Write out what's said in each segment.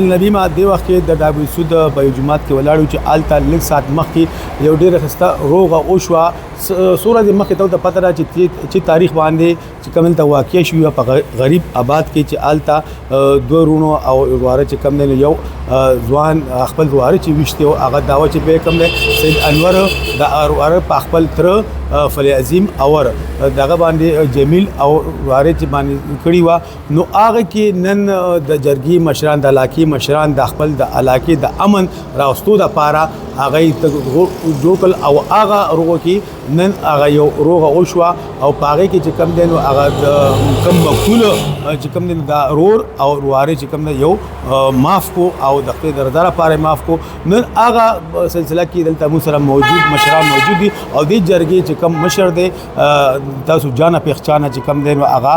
نبی ما دی وخت کې د ابو سود په جمعات کې ولاړو چې آلته لږ سات مخکې یو ډېر خسته روغه او شو سوره د مخکې ته پته را چې تاریخ باندې چې کوم ته واقع شو په غریب آباد کې چې آلته دوه رونو او واره چې کوم نه یو ځوان خپل واره چې وشته او هغه داوا چې به کوم سید انور د واره په خپل تر فلی عظیم اور دغه باندې جمیل او واره چې باندې کړی و نو هغه کې نن د جرګي مشران د علاقې مشران د خپل د علاقې د امن راوستو د پاره هغه جوړل او هغه روغه کې نن هغه یو روغه او شو او پاره کې چې کم دین او هغه کم مقتول چې کم دین د رور او واره چې کم یو معاف کو او د خپل دردار لپاره معاف کو نن هغه سلسله کې دلته مو سره موجود مشران موجود دي او د جرګي چې کم مشر دی تاسو جانا پہچانا چې کم دین او هغه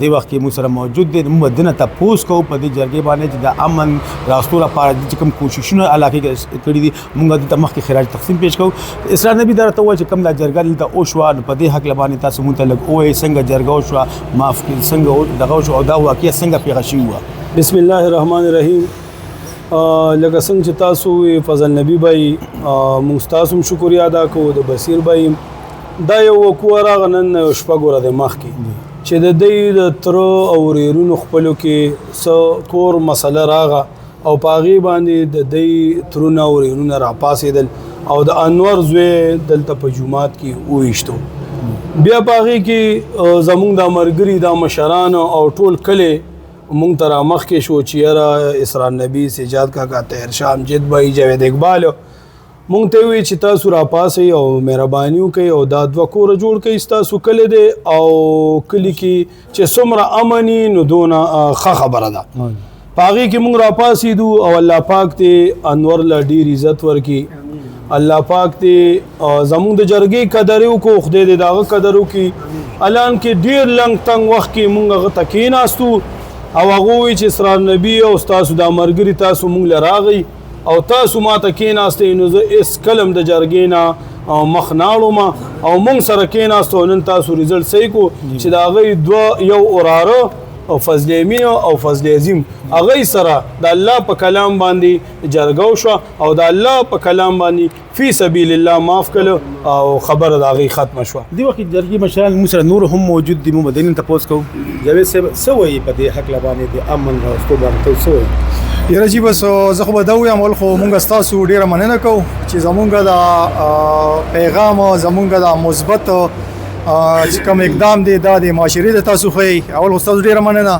د وخت کې مو سره موجود دي مدنه تاسو کو په دې جرګي باندې چې د امن راستو لپاره چې کم کوششونه علاقې کې کړې دي موږ د مخکې خراج تقسیم پیش کوو اسلام نبی درته وایي چې کم د جرګه دلته او شو په دې حق لبانې تاسو متعلق او څنګه جرګه او شو معاف څنګه دغه شو او دا واقعي څنګه پیښه شوه بسم الله الرحمن الرحیم لکه څنګه چې تاسو فضل نبی بھائی موږ تاسو شکریا ادا کوو د بصیر بھائی دا یو وکوره غنن شپګوره د مخ کې چې د دې د تر او ریرونو خپلو کې څو کور مسله راغه او پاغي باندې د دې ترونه او ریرونو را پاسېدل او د انور زوی دلته په جمعات کې وېشتو بیا پاغي کې زمونږ د مرګري د مشران او ټول کله مونږ تر مخ کې شو چې اسرار نبی سجاد کا طاهر شاه امجد بھائی جاوید اقبال مونږ ته وی چې تاسو را پاسې او مهربانيو کوي او دا دوه کور جوړ کوي تاسو کله دي او کلی کې چې څومره امني نو دونه خبره ده پاغي کې مونږ را پاسې دو او الله پاک ته انور لا ډیر عزت ورکي الله پاک ته زموږ د جرګې قدر کو خدای دې داغه قدر وکي الان کې ډیر لنګ تنګ وخت کې مونږ غته کې ناستو او هغه وی چې اسرار نبی او تاسو د مرګري تاسو مونږ لراغي او تاسو ما ته کېناستئ نو زه اس کلم د جرګې نه مخ ناړم او مونږ سره کېناستو نن تاسو ریزلټ صحیح کو چې د هغې دوه یو وراره او فضل امین او فضل عظیم هغې سره د الله په کلام باندې جرګه وشوه او د الله په کلام باندې فی سبیل الله معاف کړه او خبره د هغې ختمه شوه دې وخت جرګې مشران موږ سره نور هم موجود دي موږ مدني تپوس کوو جاوید صاحب څه وایي په دې حق باندې د امن راوستو باندې څه وایي یاره جی بس زه خو به دا ویم ول خو مونږ ستاسو ډیره مننه کوو چې زمونږ د پیغام زمونږ د مثبت چې کوم اقدام دی دا د معاشرې د تاسو ښیي اول خو ستاسو ډیره مننه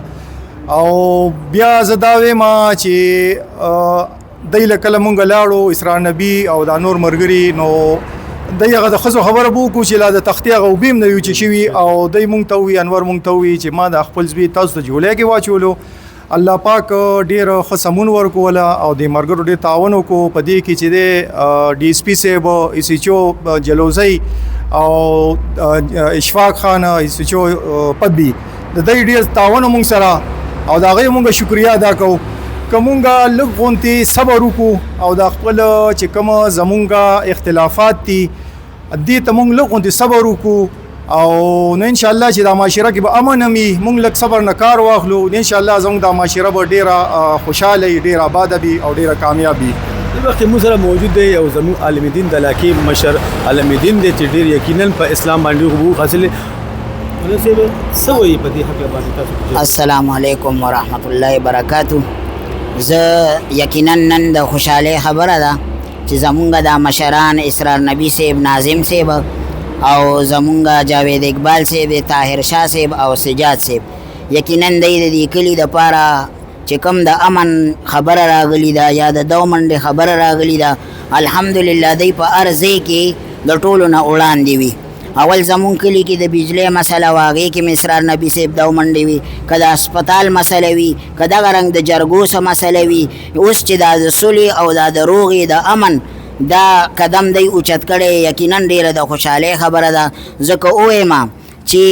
او بیا زه دا وایم چې دی له کله مونږ لاړو اسرار نبی او دا نور مرګري نو دی هغه د ښځو خبره به وکړو چې لا د تختې هغه اوبه هم نه وي چې شوي او دی مونږ ته ووي انور مونږ ته ووي چې ما د خپل زوی تاسو ته جولۍ کې واچولو الله پاک ډیر ښه سمون ورکوله او د مرګرو ډیر تعاون وکړو په دې کې چې د ډي اس پي صاحب ایس ایچ او جلوزی او اشفاق خان ایس ایچ او پدبي د دې ډیر تعاون مونږ سره او د هغې مونږ شکریا ادا کوو که مونږ لږ غونتې صبر وکړو او د خپل چې کوم زمونږ اختلافات دي دې ته مونږ لږ غونتې صبر وکړو او نو ان شاء الله چې د معاشره کې به امن وي مونږ لږ صبر نه کار واخلو ان شاء الله زموږ د معاشره به ډیره خوشاله ډیره آباده وي او ډیره کامیاب وي دې وخت موږ سره موجود دی او زموږ عالم دین د علاقې مشر عالم دین دی چې ډیر یقینا په اسلام باندې حقوق حاصل څه وایي په دې حق باندې تاسو السلام علیکم ورحمت الله وبرکاته زه یقینا نن د خوشاله خبره ده چې زمونږ د مشران اسرار نبی صاحب ناظم صاحب او زمونږ جاوید اقبال صاحب طاهر شاه صاحب او سجاد صاحب یقینا د دې کلي دپاره چې کوم د امن خبره راغلي ده یا د دومنډې خبره راغلي ده الحمدلله دی په هر ځای کې د ټولو نه وړاندې وي اول زمونږ کلي کې د بجلی مسله وه هغې کې مې اسرار نبي صاحب دومنډې وي که د هسپتال مسله وي که دغه رنګ د جرګو څه مسله وي اوس چې دا د صلح او دا د روغې د امن دا قدم دی اوچت کړی یقینا ډیره د خوشحالۍ خبره ده ځکه ووایم چې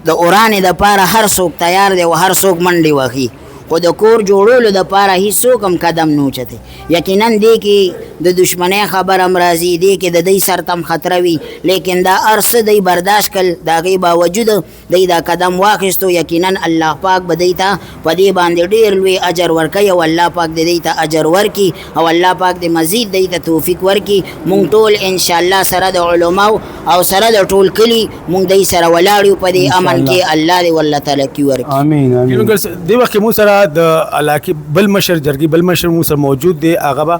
د ورانې دپاره هر څوک تیار دی او هر څوک منډې وهي خو د کور جوړولو دپاره هېڅوک هم قدم نه اوچتې. یقینا دې کې د دشمنۍ خبره هم راځي، دې کې د دوی سر ته هم خطره وي، لیکن دا هر څه دوی برداشت کړل، د هغې باوجود دوی دا قدم واخیستو. یقینا الله پاک به دوی ته په دې باندې ډېر لوی اجر ورکوي او الله پاک د دوی ته اجر ورکړي او الله پاک د مزید دوی ته توفیق ورکړي. مونږ ټول انشاءالله سره د علماو او سره د ټول کلي مونږ دوی سره ولاړ یو په دې امن کې. الله دې والله تعالی کې ورکړي. امین امین. دې وخت کې مو سره د علاقې بل مشر جرګې بل مشر مو سره موجود دی، هغه به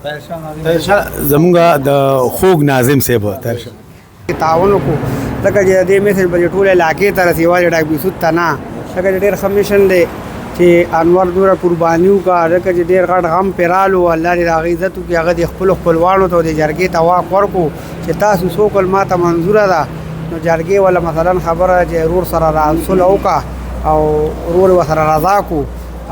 طاهرشاه زمونږ د خوږ ناظم صاحب طاهرشاه تعاون وکړو ځکه چې دې میسج به ټول علاقې ته رسي یوازې ډاکټر یوسف ته نه، ځکه ډېر ښه میشن دی چې انور دوره قرباني وکړه، ځکه چې ډېر غټ غم پرې رالو. الله دې د هغې عزت وکړي، هغه د خپلو خپلوانو ته د جرګې ته واک ورکړو چې تاسو څوک ما ته منظوره ده. نو جرګې ولا مثلا خبره چې ورور سره صلح وکړه او ورور ورسره رضا کو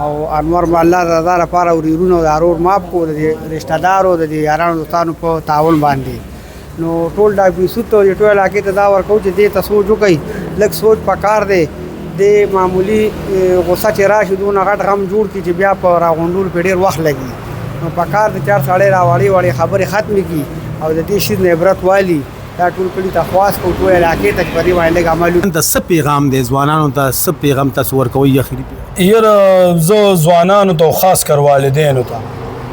او انور ما الله رضا لپاره ورورونه او ضرور ماف کو د رشتہ دارو د یارانو دوستانو په تعاون باندې. نو ټول ډاکټر یوسف ته ټول علاقې ته دا ورکو چې دې ته سوچ وکړي، لږ سوچ پکار دی. د معمولی غصه چې راشي دونه غټ غم جوړ کړي چې بیا په راغونډولو پې ډېر وخت لګي. نو پکار د چار سړی راوړې وړې خبرې ختمې کړي او د دې شي نه عبرت والي. دا ټول کلي ته خواست کوو، ټول علاقې ته چې په دې باندې لږ عمل وکړي. ته څه پیغام دی ځوانانو ته، څه پیغام تاسو ورکوئ اخري؟ یاره زه ځوانانو ته خاص کر والدینو ته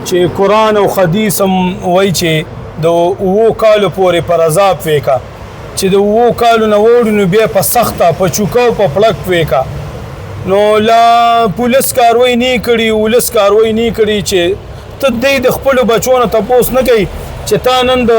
چې قرآن او حدیث هم وایي چې د 7 کالو پورې پر عذاب ویکا، چې د 7 کالو نه وړو نو بیا په سخته په چوکو په پړک ویکا. نو لا پولیس کاروی نه کړي، ولس کاروی نه کړي چې ته د خپلو بچو نه تپوس نه کوي چې تا نن د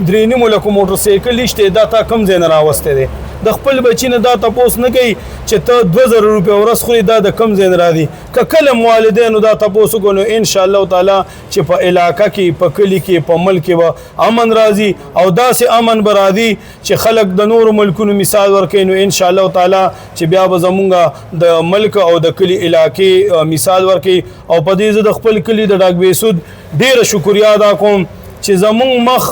3.5 لکو موټر سایکل شته دا تا کم ځای نه راوستی دی. د خپل بچی نه دا تپوس نه کوي چې ته 2000 روپۍ ورځ خوري دا د کم ځای نه راځي. که کله والدینو دا تپوس وکړو نو انشاءالله تعالی چې په علاقه کې په کلي کې په ملک کې به امن راځي او داسې امن به راځي چې خلک د نورو ملکونو مثال ورکوي. نو انشاءالله تعالی چې بیا به زمونږ د ملک او د کلي علاقې مثال ورکوي. او په دې زه د خپل کلي د ډاکټر بیسود ډېره شکریا ادا کوم چې زمونږ مخ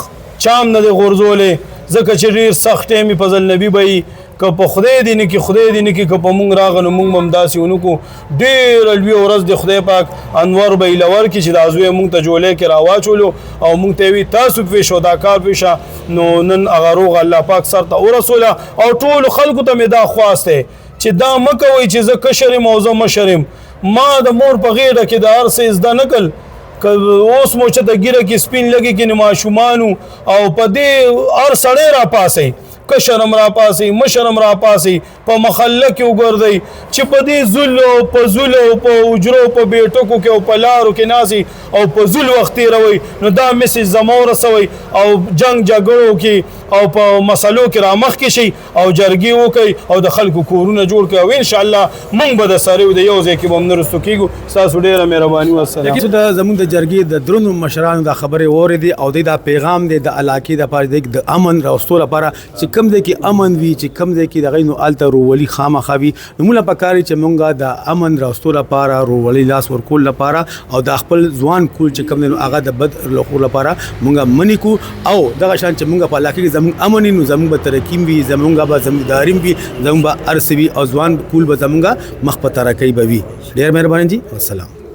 چام نه دی غورځولی، ځکه چې ډېر سخت ټایم یې فضل نبي به وي که په خدای دې نه کړي خدای دې نه کړي که په مونږ راغله نو مونږ به هم داسې ونه کړو. ډېره لویه ورځ د خدای پاک انور به یې له ورکړي چې دا زوی مونږ ته جولۍ کې راواچولو او مونږ ته یې وي تاسو پرې شو دا کار پرې شه. نو نن هغه روغ الله پاک سر ته ورسوله او ټولو خلکو ته مې دا خواست دی چې دا مه کوئ چې زه کشر یم او زه مشر یم. ما د مور په غېږه کې د هر څه زده نه کړل، که اوس مو چې د ګیره کې سپین لګي کې ماشومانو او په دې هر سړی را پاسئ، کشرم را پاسئ مشرم را پاسئ، په محله کې وګرځئ چې په دې ذل او په ذل او په اجرو په بیټکو کې او په لارو کې ناسي او په ذل وخت تېروئ. نو دا میسج زما ورسوئ او جنګ جګړو کې او په مسلو کې رامخکې شئ او جرګې وکئ او د خلکو کورونه جوړ کړئ او انشاءالله موږ به د سره د یو ځای کې به هم نه رستو کېږو. ستاسو ډېره مهرباني والسلام. زموږ د جرګې د درنو مشرانو دا خبرې واورېدې او دوی دا پیغام دی د علاقې دپاره د امن راوستو لپاره چې کوم ځای کې امن وي چې کوم ځای کې دغه نو هلته روولي خامخا وي. نو موږ له پکار چې موږ د امن راوستو لپاره روولي لاس ورکول لپاره او د خپل ځوان کول چې کوم دی نو هغه د بد لخو لپاره موږ منې کو او دغه شان چې موږ په علاقې کې زموږ امن نو زموږ به ترقي وي، زموږ به زمینداري وي، زموږ به ارث وي او ځوان کول به زموږ مخ په ترقۍ به وي. ډېر مهرباني جی، والسلام.